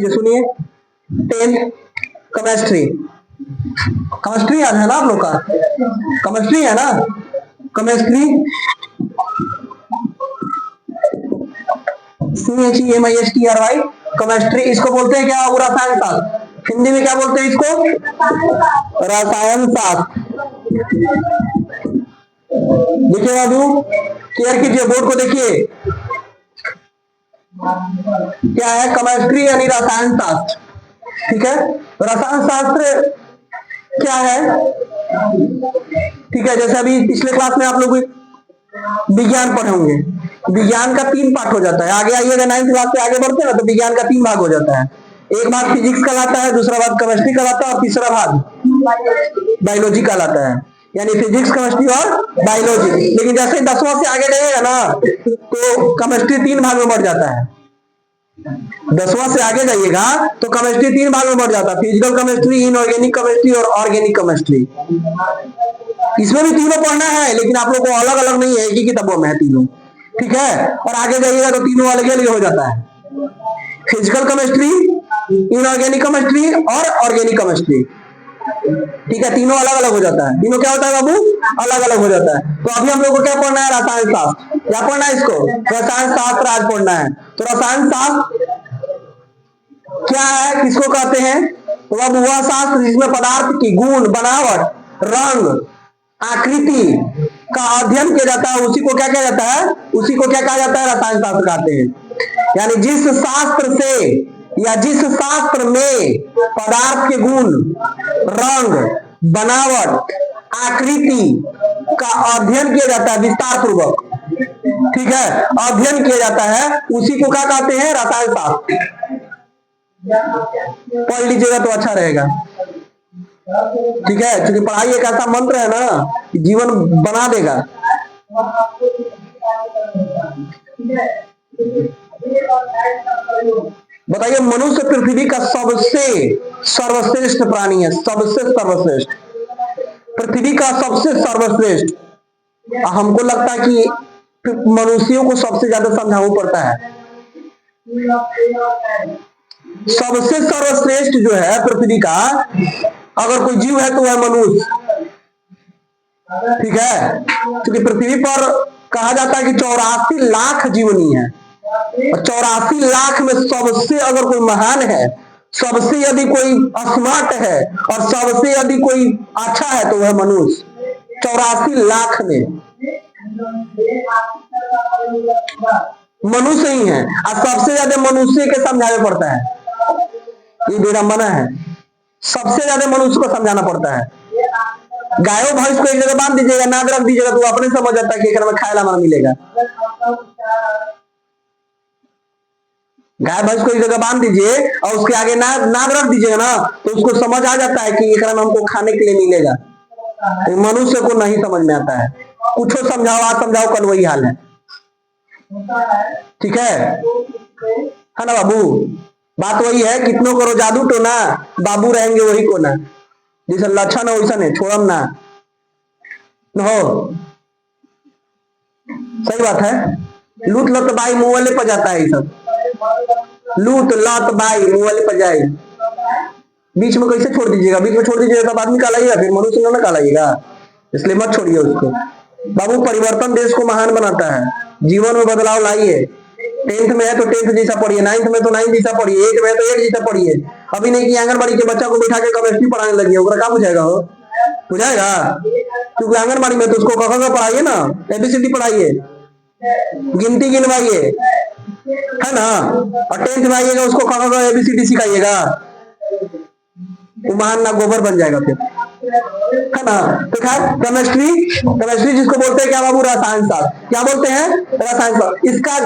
सुनिए, 10th chemistry. Chemistry याद है ना आप लोग का? केमिस्ट्री है ना? केमिस्ट्री CHEMISTRY केमिस्ट्री, इसको बोलते हैं क्या? रसायन शास्त्र। हिंदी में क्या बोलते हैं इसको? रसायन शास्त्र। देखिए बाबू, क्लियर कीजिए, बोर्ड को देखिए, क्या है केमिस्ट्री यानी रसायन शास्त्र। ठीक है, रसायन शास्त्र क्या है? ठीक है, जैसे अभी पिछले क्लास में आप लोग विज्ञान पढ़े होंगे। विज्ञान का 3 पार्ट हो जाता है। आगे आइएगा 9th क्लास से आगे बढ़ते हैं ना, तो विज्ञान का 3 भाग हो जाता है। एक भाग फिजिक्स कहलाता है, दूसरा भाग केमिस्ट्री कहलाता है, और तीसरा भाग बायोलॉजी कहलाता है। यानी फिजिक्स, केमिस्ट्री और बायोलॉजी। लेकिन जैसे 10वां से आगे जाइएगा ना, तो केमिस्ट्री 3 भाग में बढ़ जाता है। 10वां से आगे जाइएगा तो केमिस्ट्री 3 भाग में बढ़ जाता है। फिजिकल केमिस्ट्री, इनऑर्गेनिक केमिस्ट्री और ऑर्गेनिक केमिस्ट्री। इसमें भी तीनों पढ़ना है, लेकिन आप लोग को अलग अलग नहीं है, एक ही किताबों में है तीनों। ठीक है, और आगे जाइएगा तो तीनों अलग अलग हो जाता है। फिजिकल केमिस्ट्री, इनऑर्गेनिक केमिस्ट्री और ऑर्गेनिक केमिस्ट्री। ठीक है, तीनों अलग अलग हो जाता है। तीनों क्या होता है बाबू? अलग अलग हो जाता है। तो अभी हम लोग को क्या पढ़ना है? रसायन शास्त्र। क्या पढ़ना है इसको? रसायन शास्त्र आज पढ़ना है। तो रसायन शास्त्र क्या है, किसको कहते हैं? तो बाबू वह शास्त्र जिसमें पदार्थ की गुण, बनावट, रंग, आकृति का अध्ययन किया जाता है, उसी को क्या कहा जाता है? उसी को क्या कहा जाता है? रसायन शास्त्र कहते हैं। यानी जिस शास्त्र से या जिस शास्त्र में पदार्थ के गुण, रंग, बनावट, आकृति का अध्ययन किया जाता है विस्तार पूर्वक, ठीक है, अध्ययन किया जाता है, उसी को क्या कहते हैं? रसायन शास्त्र। पढ़ लीजिएगा तो अच्छा रहेगा। ठीक है, क्योंकि पढ़ाई एक ऐसा मंत्र है ना कि जीवन बना देगा। बताइए, मनुष्य पृथ्वी का सबसे सर्वश्रेष्ठ प्राणी है। सबसे सर्वश्रेष्ठ, पृथ्वी का सबसे सर्वश्रेष्ठ। हमको लगता है कि मनुष्यों को सबसे ज्यादा समझाना पड़ता है। सबसे सर्वश्रेष्ठ जो है पृथ्वी का, अगर कोई जीव है तो वह मनुष्य। ठीक है, क्योंकि पृथ्वी पर कहा जाता है कि 84 लाख जीवनी है, और 84 लाख में सबसे अगर कोई महान है, सबसे यदि कोई स्मार्ट है, और सबसे यदि कोई अच्छा है, तो वह मनुष्य। 84 लाख में मनुष्य ही है, और सबसे ज्यादा मनुष्य के समझाना पड़ता है। ये विडंबना है, सबसे ज्यादा मनुष्य को समझाना पड़ता है। गायों भैंस को एक जगह बांध दीजिएगा, नाद रख दीजिएगा, तो अपने समझ जाता है कि एक में खाएला मन मिलेगा। गाय भैंस को एक जगह बांध दीजिए और उसके आगे नाद रख दीजिएगा ना, तो उसको समझ आ जाता है कि एक में हमको खाने के लिए मिलेगा। तो मनुष्य को नहीं समझ में आता है। कुछ समझाओ, आज समझाओ, कल वही हाल है। ठीक है ना बाबू? बात वही है, कितनों करो जादू टोना, बाबू रहेंगे वही कोना। जैसा लक्षण है वैसा नहीं, छोड़म ना हो। सही बात है। लूट लत बाई मुंह वाले पर जाता है, ये सब लूट लत बाई मुंह वाले पर जाए। बीच में कैसे छोड़ दीजिएगा? बीच में छोड़ दीजिएगा तब आदमी कहलाइएगा, फिर मनुष्य ना कहलाइएगा। इसलिए मत छोड़िए उसको। बाबू, परिवर्तन देश को महान बनाता है। जीवन में बदलाव लाइए। 10th में है तो 10th जैसा पढ़िए, 9th में तो 9th जैसा पढ़िए, 8th में है तो 8 जैसा पढ़िए। अभी नहीं कि आंगनबाड़ी के बच्चा को बिठा के केमिस्ट्री पढ़ाने लगी है, क्या बुझाएगा? हो बुझाएगा? क्योंकि आंगनबाड़ी में तो उसको क ख पढ़ाइए ना, ABCD पढ़ाइए, गिनती गिनवाइए, है ना। और 10th में आइएगा उसको क ख ABCD सिखाइएगा, वो महान ना गोबर बन जाएगा फिर, है ना। तो खैर, केमिस्ट्री जिसको बोलते हैं क्या बाबू? रसायन शास्त्र। क्या बोलते हैं? रसायन शास्त्र। इसका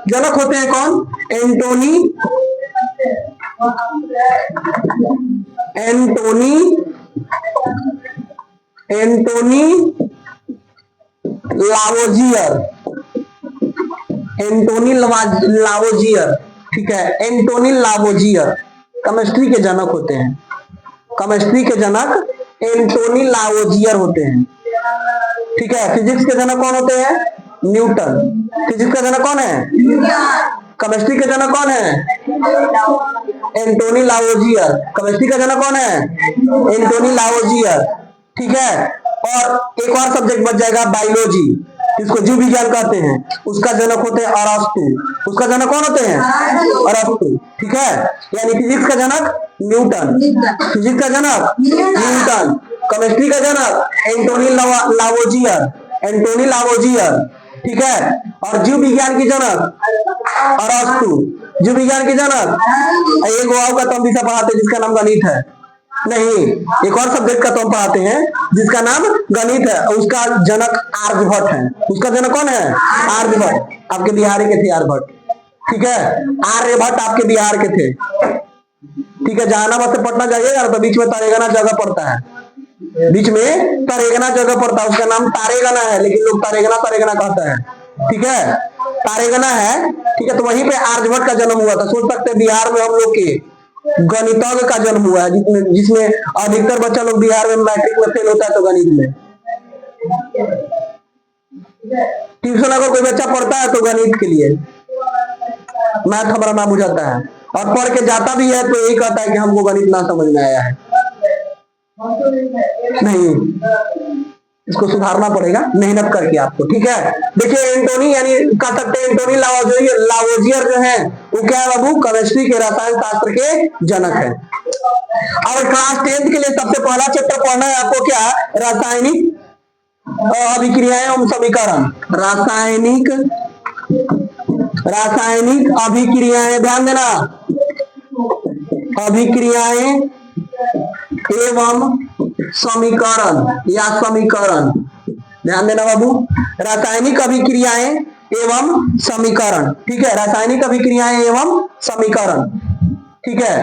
जनक होते हैं कौन? एंटोनी लावोजियर। ठीक है, एंटोनी लावोजियर केमिस्ट्री के जनक होते हैं। केमिस्ट्री के जनक एंटोनी लावोजियर होते हैं। ठीक है, फिजिक्स के जनक कौन होते हैं? न्यूटन। फिजिक्स का जनक कौन है? केमिस्ट्री का जनक कौन है? एंटोनी लावोजियर। केमिस्ट्री का जनक कौन है? एंटोनी लावोजियर। ठीक है, और एक और सब्जेक्ट बच जाएगा बायोलॉजी, इसको जीव विज्ञान कहते हैं। उसका जनक होते हैं अरस्तु। उसका जनक कौन होते हैं? अरस्तु। ठीक है, यानी फिजिक्स का जनक न्यूटन। फिजिक्स का जनक न्यूटन। केमिस्ट्री का जनक एंटोनी लावोजियर। एंटोनी लावोजियर। ठीक है, और जीव विज्ञान की जनक अरस्तु। जीव विज्ञान की जनक एक वाव का तो हम विषय पढ़ाते हैं जिसका नाम गणित है। नहीं, एक और सब्जेक्ट का तो हम पढ़ाते हैं जिसका नाम गणित है, उसका जनक आर्यभट्ट है। उसका जनक कौन है? आर्यभट्ट। आपके बिहार के थे आर्यभट्ट। ठीक है, आर्यभट्ट आपके बिहार के थे। ठीक है, जहानाबाद से पटना जाइएगा तो बीच में तरेगना जगह पड़ता है। बीच में तरेगना जगह पड़ता है, उसका नाम तारेगना है, लेकिन लोग तरेगना तरेगना कहते हैं। ठीक है, तारेगना है। ठीक है, तो वहीं पे आर्यभट्ट का जन्म हुआ था। सोच सकते हैं बिहार में हम लोग के गणितज्ञ का जन्म हुआ है, जिसमें अधिकतर बच्चा लोग बिहार में मैट्रिक में फेल होता है तो गणित में। ट्यूशन अगर कोई बच्चा पढ़ता है तो गणित के लिए, मैथ हमारा ना बुझाता है, और पढ़ के जाता भी है तो यही कहता है कि हमको गणित ना समझ में आया है। नहीं, इसको सुधारना पड़ेगा मेहनत करके आपको। ठीक है, देखिए एंटोनी यानी कह सकते हैं एंटोनी लावोजियर जो है वो क्या है बाबू? केमिस्ट्री के रसायन शास्त्र के जनक है। और क्लास 10th के लिए सबसे पहला चैप्टर पढ़ना है आपको क्या? रासायनिक अभिक्रियाएं एवं समीकरण। रासायनिक अभिक्रियाएं, ध्यान देना, अभिक्रियाएं एवं समीकरण या समीकरण। ध्यान देना बाबू, रासायनिक अभिक्रियाएं एवं समीकरण। ठीक है, रासायनिक अभिक्रियाएं एवं समीकरण। ठीक है,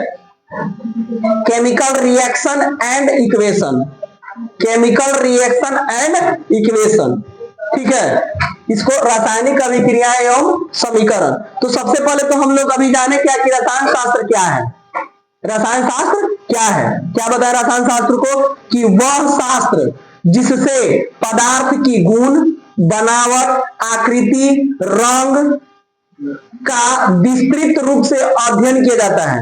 chemical reaction and equation. Chemical reaction and equation. ठीक है, इसको रासायनिक अभिक्रियाएं एवं समीकरण। तो सबसे पहले तो हम लोग अभी जाने क्या कि रसायन शास्त्र क्या है। रसायन शास्त्र क्या है? क्या बताया रसायन शास्त्र को? कि वह शास्त्र जिससे पदार्थ की गुण, बनावट, आकृति, रंग का विस्तृत रूप से अध्ययन किया जाता है,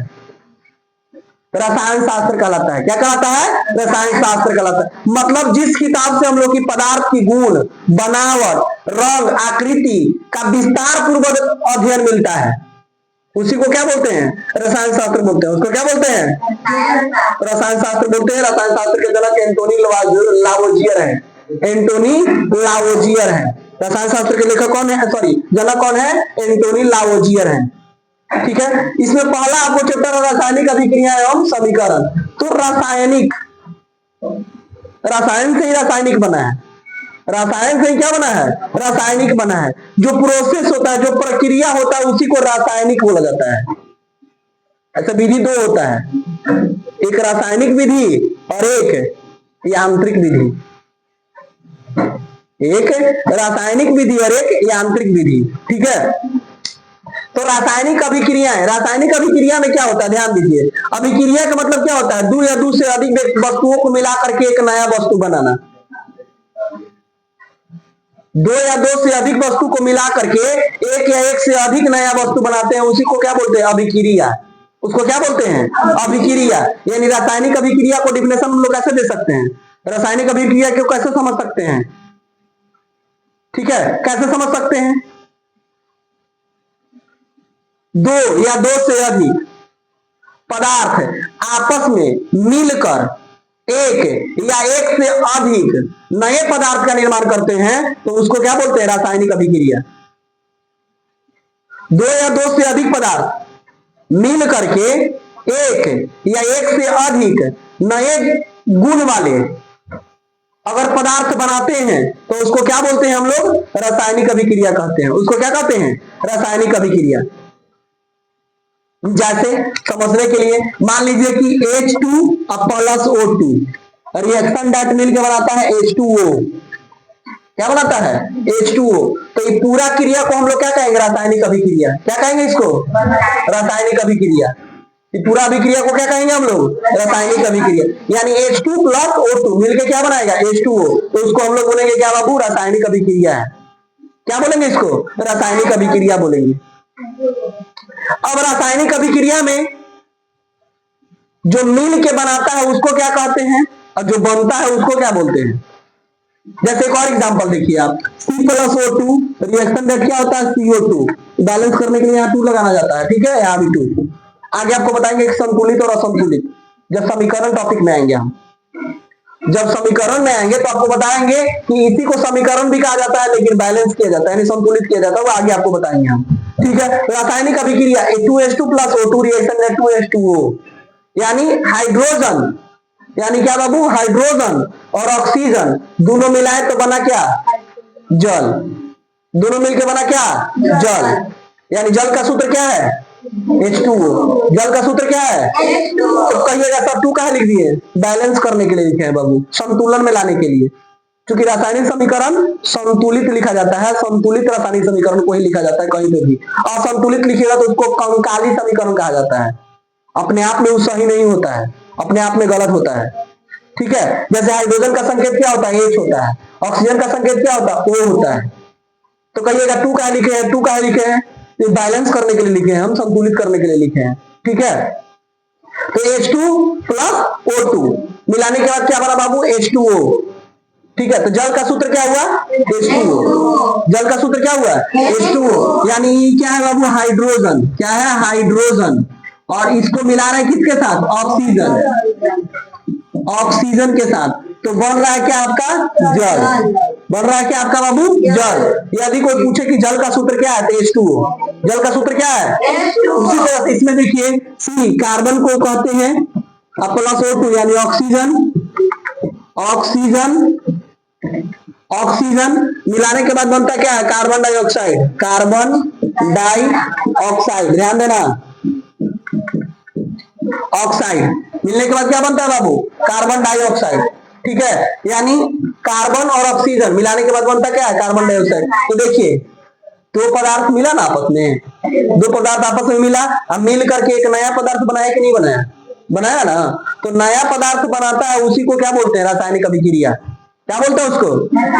रसायन शास्त्र कहलाता है। क्या कहलाता है? रसायन शास्त्र कहलाता है। मतलब जिस किताब से हम लोग की पदार्थ की गुण, बनावट, रंग, आकृति का विस्तार पूर्वक अध्ययन मिलता है, उसी को क्या बोलते हैं? रसायन शास्त्र बोलते हैं। उसको क्या बोलते हैं? रसायन शास्त्र बोलते हैं। रसायन शास्त्र के जनक एंटोनी लावोजियर है। एंटोनी लावोजियर है। रसायन शास्त्र के लेखक कौन है? सॉरी, जनक कौन है? एंटोनी लावोजियर है। ठीक है, इसमें पहला आपको चैप्टर है रासायनिक अभिक्रिया एवं समीकरण। तो रासायनिक, रसायन से ही रासायनिक बना है। रसायन से क्या बना है? रासायनिक बना है। जो प्रोसेस होता है, जो प्रक्रिया होता है, उसी को रासायनिक बोला जाता है। ऐसा विधि दो होता है, एक रासायनिक विधि और एक यांत्रिक विधि। एक रासायनिक विधि और एक यांत्रिक विधि। ठीक है, तो रासायनिक अभिक्रिया है। रासायनिक अभिक्रिया में क्या होता है? ध्यान दीजिए, अभिक्रिया का मतलब क्या होता है? दो या दो से अधिक वस्तुओं को मिलाकर के एक नया वस्तु बनाना। दो या दो से अधिक वस्तु को मिला करके एक या एक से अधिक नया वस्तु बनाते हैं, उसी को क्या बोलते हैं? अभिक्रिया। उसको क्या बोलते हैं? अभिक्रिया। यानी रासायनिक अभिक्रिया को डिफिनेशन हम लोग कैसे दे सकते हैं? रासायनिक अभिक्रिया को कैसे समझ सकते हैं? ठीक है, कैसे समझ सकते हैं? दो या दो से अधिक पदार्थ आपस में मिलकर एक या एक से अधिक नए पदार्थ का निर्माण करते हैं, तो उसको क्या बोलते हैं? रासायनिक अभिक्रिया। दो या दो से अधिक पदार्थ मिल करके एक या एक से अधिक नए गुण वाले अगर पदार्थ बनाते हैं तो उसको क्या बोलते हैं हम लोग? रासायनिक अभिक्रिया कहते हैं। उसको क्या कहते हैं? रासायनिक अभिक्रिया। जैसे समझने के लिए मान लीजिए कि H2 plus O2 reaction date मिल के बनाता है H2O। क्या बनाता है? H2O। तो ये पूरा क्रिया को हम लोग क्या कहेंगे? रासायनिक अभिक्रिया। क्या कहेंगे इसको? रासायनिक अभिक्रिया। पूरा अभिक्रिया को क्या कहेंगे हम लोग? रासायनिक अभिक्रिया। यानी H2 प्लस O2 मिलके क्या बनाएगा? H2O। तो उसको हम लोग बोलेंगे क्या बाबू? रासायनिक अभिक्रिया है। क्या बोलेंगे इसको? रासायनिक अभिक्रिया बोलेंगे। अब रासायनिक अभिक्रिया में जो मिल के बनाता है उसको क्या कहते हैं, और जो बनता है उसको क्या बोलते हैं। जैसे एक और एग्जांपल देखिए आप, C+O2 रिएक्शन रेट क्या होता है, CO2। बैलेंस करने के लिए यहाँ 2 लगाना जाता है, ठीक है, यहाँ भी 2। आगे आपको बताएंगे एक संतुलित और असंतुलित, जब समीकरण टॉपिक में आएंगे हम, जब समीकरण में आएंगे तो आपको बताएंगे कि इसी को समीकरण भी कहा जाता है लेकिन बैलेंस किया जाता है, यानी संतुलित किया जाता है, वो आगे आपको बताएंगे हम, ठीक है। रासायनिक अभिक्रिया H2S2 + O2 reaction rate 2H2O, यानी हाइड्रोजन, यानी क्या बाबू, हाइड्रोजन और ऑक्सीजन दोनों मिलाए तो बना क्या, जल। दोनों मिलके बना क्या, जल। यानी जल का सूत्र क्या है, H2O। जल का सूत्र क्या है, तो कहिएगा सब 2 कहा लिख दिए, बैलेंस करने के लिए लिखे हैं बाबू, संतुलन में लाने के लिए। क्योंकि रासायनिक समीकरण संतुलित लिखा जाता है, संतुलित रासायनिक समीकरण को ही लिखा जाता है कहीं पे भी। असंतुलित लिखिएगा तो उसको कंकाली समीकरण कहा जाता है, अपने आप में वो सही नहीं होता है, अपने आप में गलत होता है, ठीक है। जैसे हाइड्रोजन का संकेत क्या होता है, H होता है, ऑक्सीजन का संकेत क्या होता है, O होता है। तो कहिएगा 2 कहा लिखे हैं, 2 कहा लिखे हैं, ये बैलेंस करने के लिए लिखे हैं हम, संतुलित करने के लिए लिखे हैं, ठीक है। तो H2 + O2 मिलाने के बाद क्या बना बाबू, H2O, ठीक है। तो जल का सूत्र क्या हुआ, H2O। जल का सूत्र क्या हुआ, H2O, यानी क्या है बाबू, हाइड्रोजन, क्या है, हाइड्रोजन। और इसको मिला रहे हैं किसके साथ, ऑक्सीजन, ऑक्सीजन के साथ, तो बन रहा है क्या आपका, जल। बन रहा है क्या आपका बाबू, जल। यदि कोई पूछे कि जल का सूत्र क्या है, तो H2O। जल का सूत्र क्या है, उसी तरह से इसमें देखिए C, कार्बन को कहते हैं +O2 यानी ऑक्सीजन, ऑक्सीजन, ऑक्सीजन मिलाने के बाद बनता क्या है, कार्बन डाइऑक्साइड, कार्बन डाइऑक्साइड, ध्यान देना, ऑक्साइड मिलने के बाद क्या बनता है बाबू, कार्बन डाइऑक्साइड, ठीक है। यानी कार्बन और ऑक्सीजन मिलाने के बाद बनता क्या है, कार्बन डाइऑक्साइड। तो देखिए 2 पदार्थ मिला ना आपस में, 2 पदार्थ आपस में मिला, अब मिल करके एक नया पदार्थ बनाया कि नहीं बनाया, बनाया ना। तो नया पदार्थ बनाता है उसी को क्या बोलते हैं, रासायनिक अभिक्रिया। क्या बोलते हैं उसको,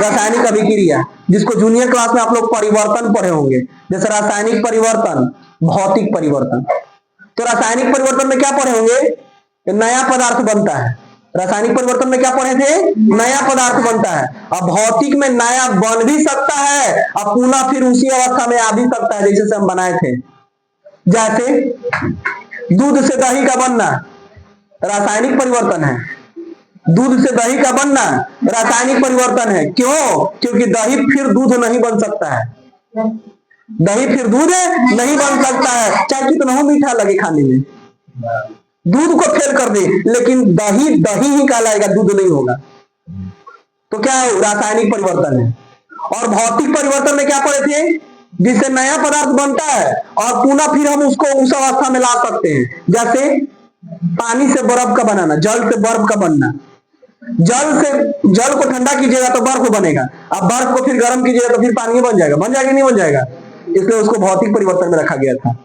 रासायनिक अभिक्रिया, जिसको जूनियर क्लास में आप लोग परिवर्तन पढ़े होंगे, जैसे रासायनिक परिवर्तन, भौतिक परिवर्तन। तो रासायनिक परिवर्तन में क्या पढ़े होंगे, नया पदार्थ बनता है। रासायनिक परिवर्तन में क्या पढ़े थे, नया पदार्थ बनता है। अब भौतिक में नया बन भी सकता है और पुनः फिर उसी अवस्था में आ भी सकता है जैसे से हम बनाए थे। जैसे दूध से दही का बनना रासायनिक परिवर्तन है, दूध से दही का बनना रासायनिक परिवर्तन है। क्यों, क्योंकि दही फिर दूध नहीं बन सकता है, दही फिर दूध नहीं बन सकता है, चाहे कितना मीठा लगे खाने में, दूध को फेल कर दे, लेकिन दही दही ही कहलाएगा, दूध नहीं होगा। तो क्या है, रासायनिक परिवर्तन है। और भौतिक परिवर्तन में क्या पढ़े थे, जिससे नया पदार्थ बनता है और पुनः फिर हम उसको उस अवस्था में ला सकते हैं। जैसे पानी से बर्फ का बनाना, जल से बर्फ का बनना, जल को ठंडा कीजिएगा तो बर्फ बनेगा, अब बर्फ को फिर गर्म कीजिएगा तो फिर पानी बन जाएगा, बन जाएगा नहीं बन जाएगा। इसलिए उसको भौतिक परिवर्तन में रखा गया था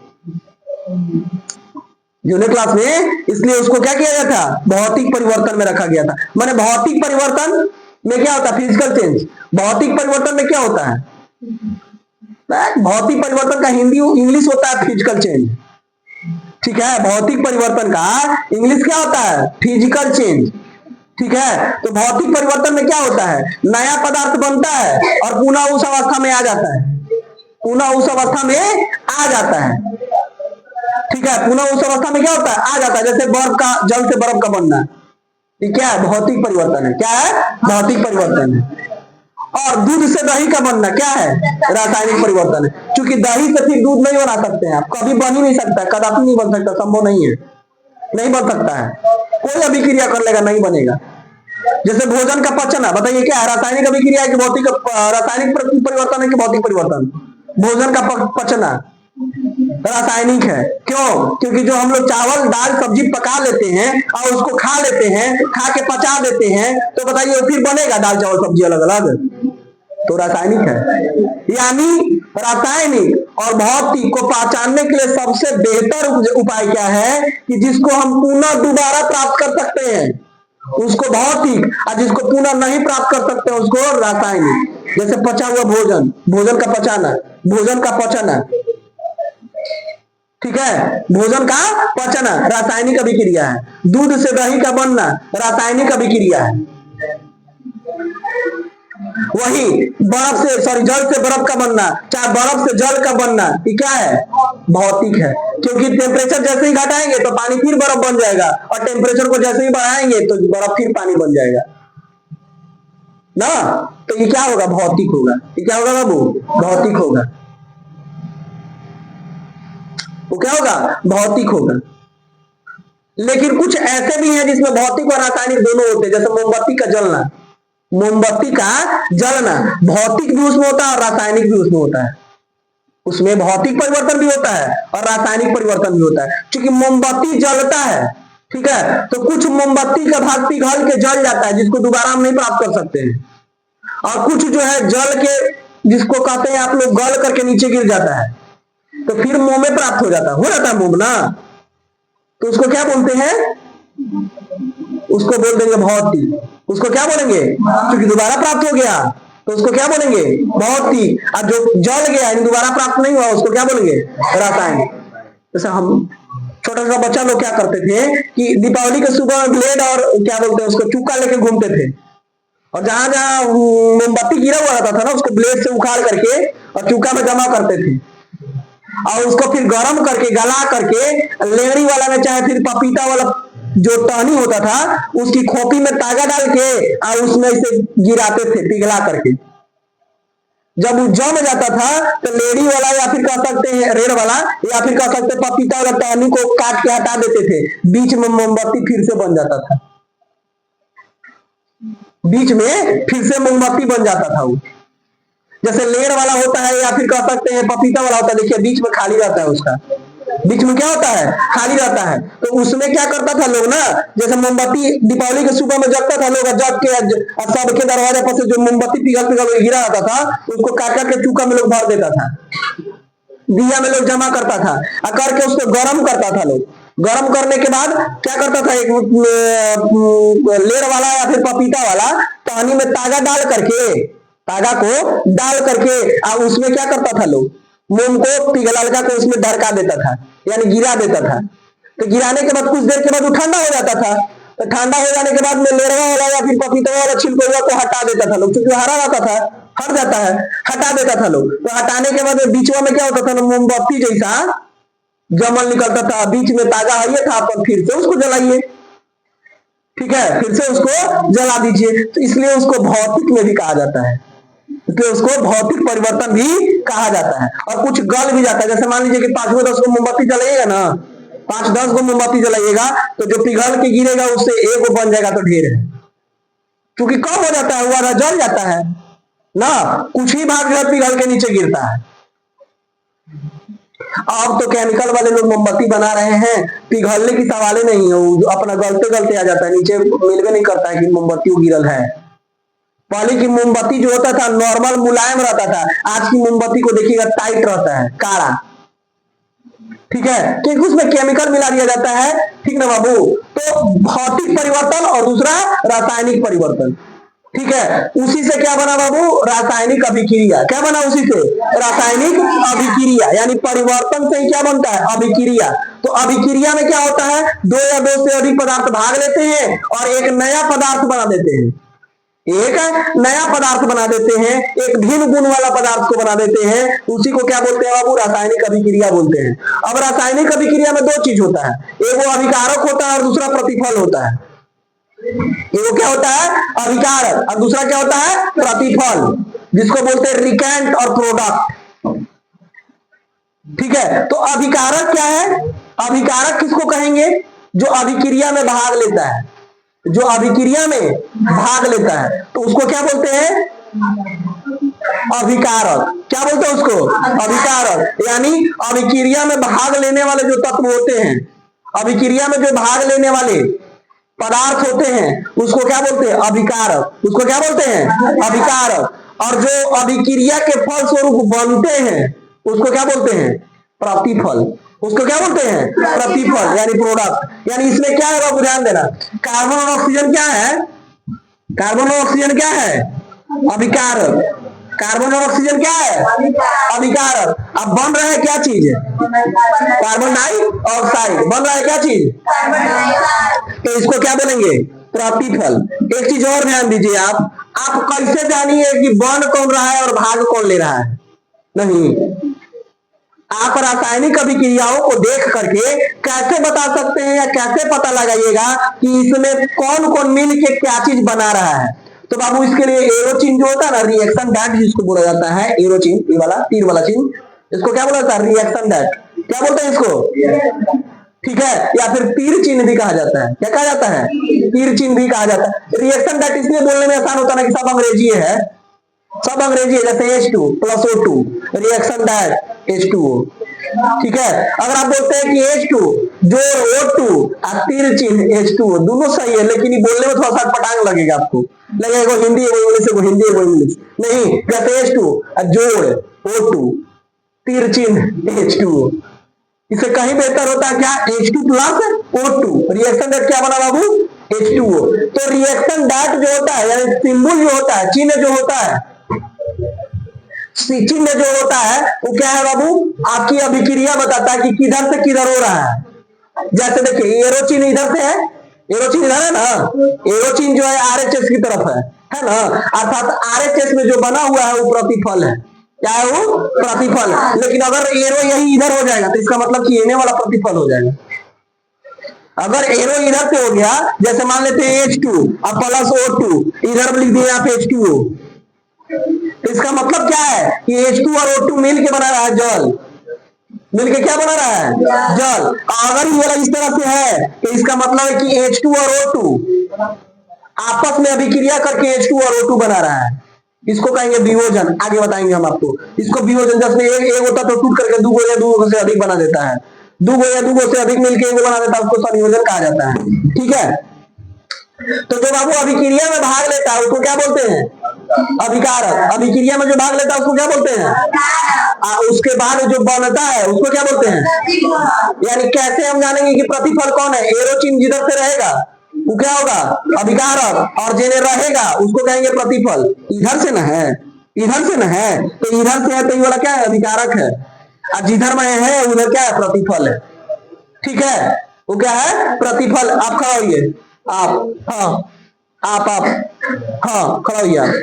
जूनियर क्लास में, इसलिए उसको क्या किया गया था, भौतिक परिवर्तन में रखा गया था। माने भौतिक परिवर्तन में क्या होता है, फिजिकल चेंज। भौतिक परिवर्तन में क्या होता है, भौतिक परिवर्तन का हिंदी इंग्लिश होता है फिजिकल चेंज, ठीक है। भौतिक परिवर्तन का इंग्लिश क्या होता है, फिजिकल चेंज, ठीक है। तो भौतिक परिवर्तन में क्या होता है, नया पदार्थ बनता है और पुनः उस अवस्था में आ जाता है, पुनः उस अवस्था में आ जाता है, ठीक है। पुनः उस अवस्था में क्या होता है, आ जाता है। जैसे बर्फ का, जल से बर्फ का बनना, ये क्या है, भौतिक परिवर्तन है। क्या है, भौतिक परिवर्तन है। और दूध से दही का बनना क्या है, रासायनिक परिवर्तन है। क्योंकि दही से फिर दूध नहीं बना सकते हैं आप, कभी बन ही नहीं सकता, कदापि नहीं बन सकता, संभव नहीं है, नहीं बन सकता है। कोई अभिक्रिया कर लेगा नहीं बनेगा। जैसे भोजन का पचना, बताइए क्या है, रासायनिक अभिक्रिया है कि भौतिक, रासायनिक परिवर्तन है कि भौतिक परिवर्तन। भोजन का पचना रासायनिक है। क्यों, क्योंकि जो हम लोग चावल दाल सब्जी पका लेते हैं और उसको खा लेते हैं, खा के पचा देते हैं, तो बताइए फिर बनेगा दाल चावल सब्जी अलग अलग, तो रासायनिक है। यानी रासायनिक और भौतिक को पहचानने के लिए सबसे बेहतर उपाय क्या है कि जिसको हम पुनः दोबारा प्राप्त कर सकते हैं उसको भौतिक, और जिसको पुनः नहीं प्राप्त कर सकते उसको रासायनिक। जैसे पचा हुआ भोजन, भोजन का पचाना, भोजन का पचना, ठीक है, भोजन का पचन रासायनिक अभिक्रिया है। दूध से दही का बनना रासायनिक अभिक्रिया है। वही बर्फ से जल से बर्फ का बनना, चाहे बर्फ से जल का बनना, ये क्या है? भौतिक है। क्योंकि टेम्परेचर जैसे ही घटाएंगे तो पानी फिर बर्फ बन जाएगा, और टेम्परेचर को जैसे ही बढ़ाएंगे तो बर्फ फिर पानी बन जाएगा ना। तो ये क्या होगा? भौतिक होगा। ये क्या होगा बाबू? भौतिक होगा। वो क्या होगा? भौतिक होगा। लेकिन कुछ ऐसे भी हैं जिसमें भौतिक और रासायनिक दोनों होते हैं, जैसे मोमबत्ती का जलना। मोमबत्ती का जलना भौतिक भी उसमें होता है और रासायनिक भी उसमें होता है। उसमें भौतिक परिवर्तन भी होता है और रासायनिक परिवर्तन भी होता है। क्योंकि मोमबत्ती जलता है, ठीक है, तो कुछ मोमबत्ती का भाग पिघल के जल जाता है, जिसको दोबारा हम नहीं प्राप्त कर सकते हैं। और कुछ जो है जल के, जिसको कहते हैं आप लोग, गल करके नीचे गिर जाता है, तो फिर मोम में प्राप्त हो जाता है मोम ना। तो उसको क्या बोलते हैं? उसको बोल देंगे भौतिक। उसको क्या बोलेंगे? क्योंकि दोबारा प्राप्त हो गया तो उसको क्या बोलेंगे? भौतिक। और जो जल गया यानी दोबारा प्राप्त नहीं हुआ, उसको क्या बोलेंगे? रासायनिक। जैसे हम छोटा सा बच्चा लोग क्या करते थे कि दीपावली के सुबह ब्लेड और क्या बोलते हैं उसको, चूका लेके घूमते थे, और जहां जहां मोमबत्ती गिरा हुआ रहता था ना, उसको ब्लेड से उखाड़ करके और चूका में जमा करते थे, और उसको फिर गर्म करके गला करके लेड़ी वाला में, चाहे फिर पपीता वाला जो टहनी होता था, उसकी खोपी में तागा डाल के और उसमें से गिराते थे पिघला करके। जब वो जम जाता था तो लेडी वाला, या फिर कह सकते हैं रेड वाला, या फिर कह सकते हैं पपीता वाला टहनी को काट के हटा देते थे, बीच में मोमबत्ती फिर से बन जाता था। बीच में फिर से मोमबत्ती बन जाता था वो। जैसे लेड वाला होता है या फिर कह सकते हैं पपीता वाला होता है, देखिए बीच में खाली रहता है, उसका बीच में क्या होता है? खाली रहता है। तो उसमें क्या करता था लोग ना, जैसे मोमबत्ती दीपावली के सुबह में जगता था लोग, जग के सबके दरवाजे पर से जो मोमबत्ती पिघल पिघल गिरा रहता था, उसको काट काट के चूका में लोग भर देता था, दिया में लोग जमा करता था, और करके उसको गर्म करता था लोग। गर्म करने के बाद क्या करता था, एक लेड वाला या फिर पपीता वाला टहनी में तागा डाल करके, तागा को डाल करके और उसमें क्या करता था लोग, मोम को पिघला को उसमें ढरका देता था, यानी गिरा देता था। तो गिराने के बाद कुछ देर के बाद वो ठंडा हो जाता था। तो ठंडा हो जाने के बाद में लेड़वा वाला या फिर पपीता वाला छिलकोवा को हटा देता था लोग, क्योंकि हरा रहता था, हट जाता है, हटा देता था लोग। तो हटाने के बाद बीचवा में क्या होता था ना, मोमबत्ती जैसा जमल निकलता था, बीच में ताजा है था, पर फिर से उसको जलाइए, ठीक है, फिर से उसको जला दीजिए। तो इसलिए उसको भौतिक में भी कहा जाता है, तो उसको भौतिक परिवर्तन भी कहा जाता है। और कुछ गल भी जाता है, जैसे मान लीजिए कि 5 10 को मोमबत्ती जलाइएगा ना, 5 10 को मोमबत्ती जलाइएगा, तो जो पिघल के गिरेगा उससे एक बन जाएगा तो ढेर है, क्योंकि कम हो जाता है, वो जल जाता है ना, कुछ ही भाग जो पिघल के नीचे गिरता है। अब तो केमिकल वाले लोग मोमबत्ती बना रहे हैं, पिघलने की सवाल ही नहीं है, वो अपना गलते गलते आ जाता है, नीचे मिलवे नहीं करता है कि मोमबत्ती गिरल है। पहले की मोमबत्ती जो होता था नॉर्मल मुलायम रहता था, आज की मोमबत्ती को देखिएगा टाइट रहता है, काड़ा, ठीक है, क्योंकि उसमें केमिकल मिला दिया जाता है, ठीक ना बाबू। तो भौतिक परिवर्तन और दूसरा रासायनिक परिवर्तन, ठीक है। उसी से क्या बना बाबू? रासायनिक अभिक्रिया। क्या बना उसी से? रासायनिक अभिक्रिया, यानी परिवर्तन से ही क्या बनता है? अभिक्रिया। तो अभिक्रिया में क्या होता है? दो या दो से अधिक पदार्थ भाग लेते हैं और एक नया पदार्थ बना देते हैं, एक नया पदार्थ बना देते हैं, एक भिन्न गुण वाला पदार्थ को बना देते हैं। उसी को क्या बोलते हैं बाबू? रासायनिक अभिक्रिया बोलते हैं। अब रासायनिक अभिक्रिया में दो चीज होता है, एक वो अभिकारक होता है और दूसरा प्रतिफल होता है। वो क्या होता है? अभिकारक, और दूसरा क्या होता है? प्रतिफल, जिसको बोलते हैं रिकेंट और प्रोडक्ट, ठीक है। तो अभिकारक क्या है? अभिकारक किसको कहेंगे? जो अभिक्रिया में भाग लेता है, जो अभिक्रिया में भाग लेता है, तो उसको क्या बोलते हैं? अभिकारक। क्या बोलते हैं उसको? अभिकारक। यानी अभिक्रिया में भाग लेने वाले जो तत्व होते हैं, अभिक्रिया में जो भाग लेने वाले पदार्थ होते हैं, उसको क्या बोलते हैं? अभिकारक। उसको क्या बोलते हैं? अभिकारक। और जो अभिक्रिया के फल स्वरूप बनते हैं, उसको क्या बोलते हैं? प्रतिफल। उसको क्या बोलते हैं? प्रतिफल, यानी प्रोडक्ट। यानी इसमें क्या है, ध्यान देना, कार्बन और ऑक्सीजन क्या है? कार्बन और ऑक्सीजन क्या है? अभिकारक। कार्बन और ऑक्सीजन क्या है? अभिकारक। अब बन रहा है क्या चीज? Carbon dioxide. बन रहा है क्या चीज? तो इसको क्या बोलेंगे? प्रतिफल। एक चीज और ध्यान दीजिए, आप कैसे जानिए कि बन कौन रहा है और भाग कौन ले रहा है? नहीं, आप रासायनिक अभिक्रियाओं को देख करके कैसे बता सकते हैं या कैसे पता लगाइएगा कि इसमें कौन कौन मिल के क्या चीज बना रहा है? तो बाबू इसके लिए एरो चिन्ह जो होता है ना, रिएक्शन डैट जिसको बोला जाता है, एरो चिन्ह, ये वाला तीर वाला चिन्ह, इसको क्या बोला जाता है? Reaction that. क्या बोलते हैं इसको? ठीक है, या फिर तीर चिन्ह भी कहा जाता है। क्या कहा जाता है? तीर चिन्ह भी कहा जाता है। रिएक्शन डैट इसलिए बोलने में आसान होता है ना कि सब अंग्रेजी है, सब अंग्रेजी है। जैसे H2 + O2, reaction that H2O। ठीक है, अगर आप बोलते हैं कि H2 जोड़ O2 और तीर चिन्ह H2O, दोनों सही है, लेकिन ये बोलने में थोड़ा सा पटांग लगेगा। आपको लगेगा हिंदी है वो इंग्लिश है, वो हिंदी है वो इंग्लिश नहीं। जैसे H2 जोड़ O2 तीर चिन्ह H2O, इससे कहीं बेहतर होता है क्या? H2 + O2, रिएक्शन डैट क्या बना बाबू? H2O। तो रिएक्शन डैट जो होता है, यानी सिंबल जो होता है, चिन्ह जो होता है, चिन्ह जो होता है वो क्या है बाबू? आपकी अभिक्रिया बताता है कि किधर से किधर हो रहा है। जैसे देखिए एरो चिन्ह इधर से है, एरो चिन्ह इधर है ना, एरो चिन्ह जो है RHS की तरफ है ना, अर्थात RHS में जो बना हुआ है वो प्रतिफल है। क्या है वो? प्रतिफल है। लेकिन अगर एरो यही इधर हो जाएगा तो इसका मतलब कि एने वाला प्रतिफल हो जाएगा। अगर एरो इधर से हो गया, जैसे मान लेते हैं H2 और प्लस O2, इधर लिख दिए आप H2O, तो इसका मतलब क्या है कि H2 और O2 मिल के बना रहा है जल। मिलके क्या बना रहा है? जल। अगर ये वाला इस तरह से है तो इसका मतलब है कि H2 और O2 आपस में अभिक्रिया करके H2 और O2 बना रहा है। इसको कहेंगे वियोजन। आगे बताएंगे हम आपको इसको वियोजन। जैसे एक होता तो टूट करके दूगो या दूगो से अधिक बना देता है, दूगो या दूगो से अधिक मिलके एक बना देता है, उसको संयोजन कहा जाता है। ठीक है, तो जो बाबू अभिक्रिया में भाग लेता है उसको क्या बोलते हैं? अभिकारक। अभिक्रिया में जो भाग लेता है उसको क्या बोलते हैं? उसके बाद जो बनता है उसको क्या बोलते हैं? यानी कैसे हम जानेंगे कि प्रतिफल कौन है? एरो चिन्ह जिधर से रहेगा वो क्या होगा? अभिकारक, और जिन्हें रहेगा उसको कहेंगे प्रतिफल। इधर से न है, इधर से न है, तो इधर से है तो ये वाला क्या है? अभिकारक है, और जिधर में है उधर क्या है? प्रतिफल है। ठीक है, वो क्या है? प्रतिफल। आप खड़ा होइए, आप हाँ, आप हाँ खड़ा होइए आप।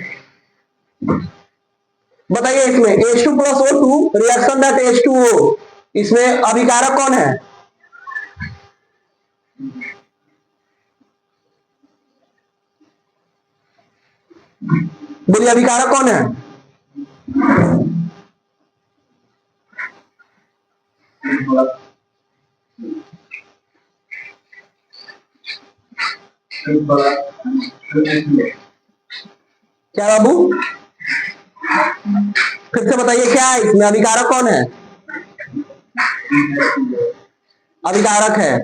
बताइए इसमें H2 + O2 reaction that H2O, इसमें अभिकारक कौन है? बोलिए अभिकारक कौन है? क्या बाबू? फिर से बताइए क्या है इसमें? अभिकारक कौन है? अभिकारक है।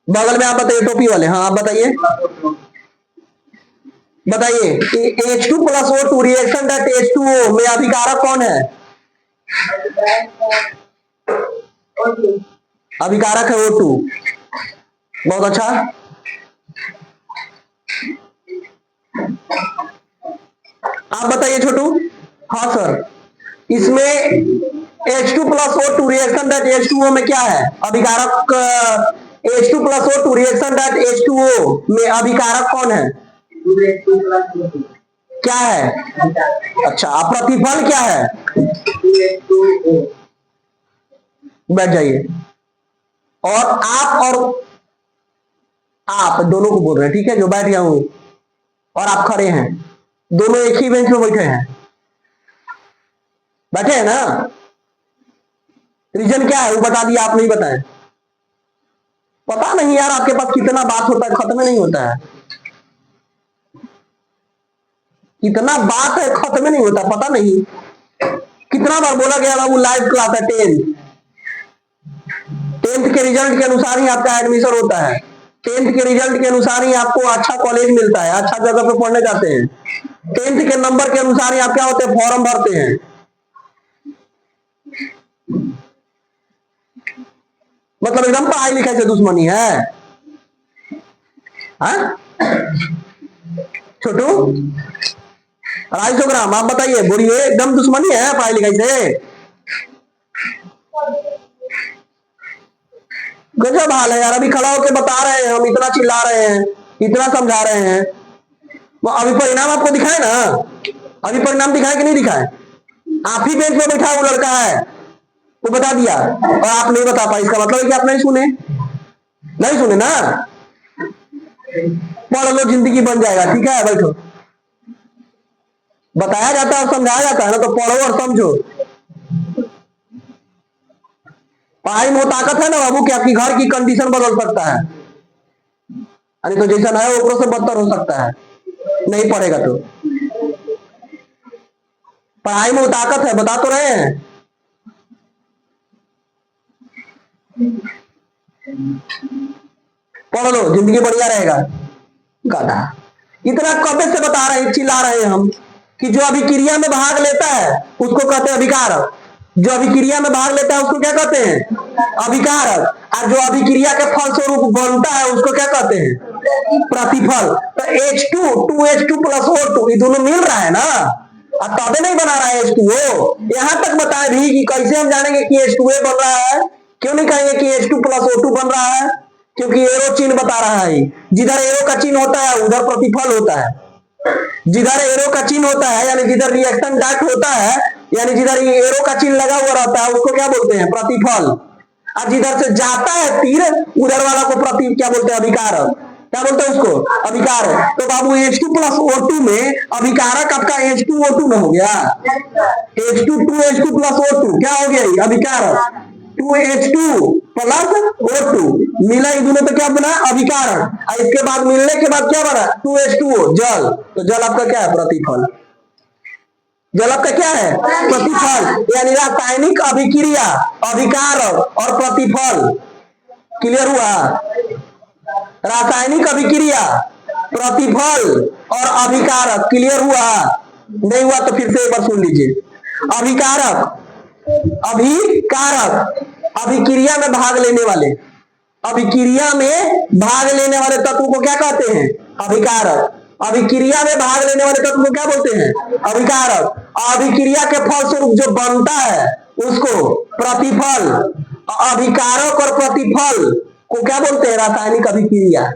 बगल में आप बताइए, टोपी वाले, हाँ आप बताइए। बताइए H2 + O2 reaction that H2O में अभिकारक कौन है? अभिकारक है O2। बहुत अच्छा। आप बताइए छोटू। हाँ सर, इसमें H2 + O2 reaction that H2O में क्या है? अभिकारक। H2 + O2 reaction that H2O में अभिकारक कौन है? क्या है? अच्छा, प्रतिफल क्या है? बैठ जाइए। और आप दोनों को बोल रहे हैं, ठीक है? जो बैठ गया हूं और आप खड़े हैं, दोनों एक ही बेंच में बैठे हैं। बैठे हैं ना? रीजन क्या है वो बता दिया, आप नहीं बताएं। पता नहीं यार, आपके पास कितना बात होता है, खत्म नहीं होता है। कितना बात है, खत्म नहीं होता, पता नहीं कितना बार बोला गया बाबू। लाइव क्लास है, 10th के रिजल्ट के अनुसार ही आपका एडमिशन होता है। 10th के रिजल्ट के अनुसार ही आपको अच्छा कॉलेज मिलता है, अच्छा जगह पे पढ़ने जाते हैं। 10th के नंबर के अनुसार ही आप क्या होते हैं? फॉर्म भरते हैं। मतलब एकदम पढ़ाई लिखाई से दुश्मनी है? हाँ छोटू, 250 ग्राम। आप बताइए, बोलिए, एकदम दुश्मनी है पढ़ाई लिखाई से? गजब हाल है यार। अभी खड़ा होके बता रहे हैं, हम इतना चिल्ला रहे हैं, इतना समझा रहे हैं, वो अभी परिणाम आपको दिखाए ना? अभी परिणाम दिखाए कि नहीं दिखाए? आप ही बेंच पे बैठा वो लड़का है, वो बता दिया और आप नहीं बता पाए, इसका मतलब है कि आप नहीं सुने। नहीं सुने ना? पढ़ लो, जिंदगी बन जाएगा। ठीक है, बैठो। बताया जाता है और समझाया जाता है ना, तो पढ़ो और समझो। पढ़ाई में वो ताकत है ना बाबू कि आपकी घर की कंडीशन बदल सकता है, अरे तो जैसा है ऊपर से बदतर हो सकता है, नहीं पढ़ेगा तो। पढ़ाई में वो ताकत है, बता तो रहे हैं। पढ़ लो, जिंदगी बढ़िया रहेगा। गाधा, इतना कबे से बता रहे हैं, चिल्ला रहे हैं हम कि जो अभिक्रिया में भाग लेता है उसको कहते हैं अभिकारक। जो अभिक्रिया में भाग लेता है उसको क्या कहते हैं? अभिकारक। और जो अभिक्रिया के फलस्वरूप बनता है उसको क्या कहते हैं? प्रतिफल। तो H2 2H2 प्लस O2 ये दोनों मिल रहा है ना, और तबे नहीं बना रहा है H2O। यहां तक बताएं भी कि कैसे हम जानेंगे कि H2A बन रहा है? क्यों नहीं कहेंगे कि H2 प्लस O2 बन रहा है? क्योंकि एरो चिन्ह बता रहा है। जिधर एरो का चिन्ह होता है उधर प्रतिफल होता है। जिधर एरो का चिन्ह होता है यानी जिधर रिएक्शन डॉट होता है, यानी जिधर एरो का चिन्ह लगा हुआ रहता है उसको क्या बोलते हैं? प्रतिफल। और जिधर से जाता है तीर उधर वाला को क्या बोलते हैं? अभिकारक। क्या बोलते हैं उसको? अभिकारक। तो बाबू H2 प्लस O2 में अभिकारक आपका H2O2 में हो गया। H2 2H2 प्लस O2 क्या हो गया? अभिकारक। 2H2 प्लस O2 मिला, ये दोनों तो क्या बना? अभिकारक। और इसके बाद मिलने के बाद क्या बना? 2H2O जल। तो जल आपका क्या है? प्रतिफल। जल आपका क्या है? प्रतिफल। यानी रासायनिक अभिक्रिया, अभिकारक और प्रतिफल। क्लियर हुआ? रासायनिक अभिक्रिया, प्रतिफल और अभिकारक। क्लियर हुआ? नहीं हुआ तो फिर से एक बार सुन लीजिए। अभिकारक, अभिकारक अभिक्रिया में भाग लेने वाले, अभिक्रिया में भाग लेने वाले तत्व को क्या कहते हैं? अभिकारक। अभिक्रिया में भाग लेने वाले तत्व को क्या बोलते हैं? अभिकारक। अभिक्रिया के फलस्वरूप जो बनता है उसको प्रतिफल। अभिकारक और प्रतिफल को क्या बोलते हैं? रासायनिक अभिक्रिया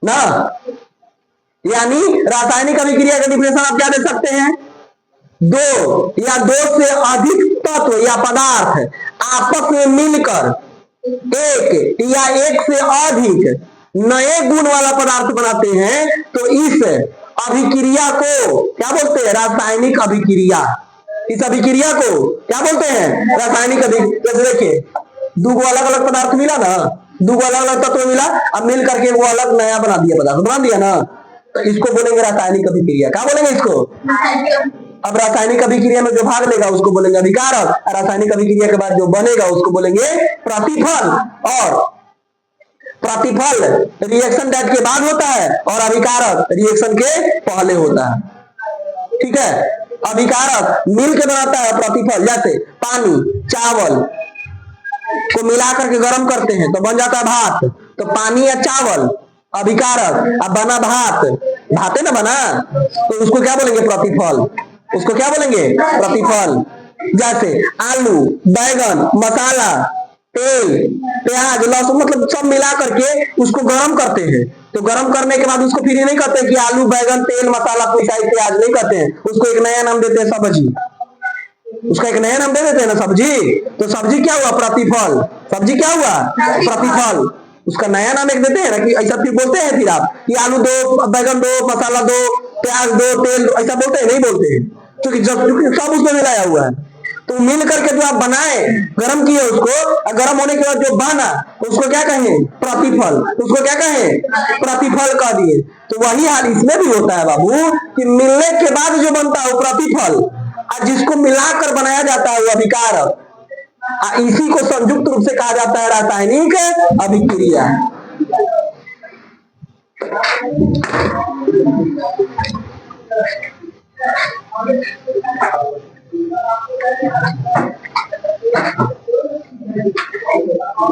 ना। यानी रासायनिक अभिक्रिया का डिफिनेशन आप क्या दे सकते हैं? दो या दो से अधिक तत्व या पदार्थ आपस में मिलकर एक या एक से अधिक नए गुण वाला पदार्थ बनाते हैं तो इस अभिक्रिया को क्या बोलते हैं? रासायनिक अभिक्रिया। इस अभिक्रिया को क्या बोलते हैं? रासायनिक अभिक्रिया। जैसे देखिए, दो अलग अलग पदार्थ मिला ना, दो अलग अलग तत्व मिला, अब मिल करके वो अलग नया बना दिया, पदार्थ बना दिया ना, तो इसको बोलेंगे रासायनिक अभिक्रिया। क्या बोलेंगे इसको? अब रासायनिक अभिक्रिया में जो भाग लेगा उसको बोलेंगे अभिकारक, रासायनिक अभिक्रिया के बाद जो बनेगा उसको बोलेंगे प्रतिफल। और प्रतिफल रिएक्शन डेट के बाद होता है और अभिकारक रिएक्शन के पहले होता है। ठीक है, अभिकारक मिल के बनाता है प्रतिफल। जैसे पानी चावल को मिला करके गर्म करते हैं तो बन जाता है भात, तो पानी या चावल अभिकारक, अब बना भात, भाते ना बना, तो उसको क्या बोलेंगे? प्रतिफल। उसको क्या बोलेंगे? प्रतिफल। जैसे आलू, बैगन, मसाला, तेल, प्याज, लहसुन, मतलब सब मिला करके उसको गर्म करते हैं, तो गर्म करने के बाद उसको फिर ये नहीं कहते कि आलू, बैगन, तेल, मसाला, पिसाई, प्याज नहीं कहते हैं, उसको एक नया नाम देते हैं सब्जी। उसका एक नया नाम दे देते हैं ना, सब्जी। तो सब्जी क्या हुआ? प्रतिफल। सब्जी क्या हुआ? प्रतिफल। उसका नया नाम एक देते हैं ना, कि ऐसा फिर बोलते हैं फिर आप कि आलू दो, बैगन दो, मसाला दो, प्याज दो, तेल दो, ऐसा बोलते हैं? नहीं बोलते हैं, क्योंकि सब उसमें मिलाया हुआ है। तो मिल करके जो आप बनाए, गर्म किए उसको, गर्म होने के बाद जो बना उसको क्या कहें? प्रतिफल। उसको क्या कहें? प्रतिफल कह दिए। तो वही हाल इसमें भी होता है बाबू कि मिलने के बाद जो बनता है वो प्रतिफल, और जिसको मिलाकर बनाया जाता है वो अभिकारक। इसी को संयुक्त रूप से कहा जाता है रासायनिक अभिक्रिया।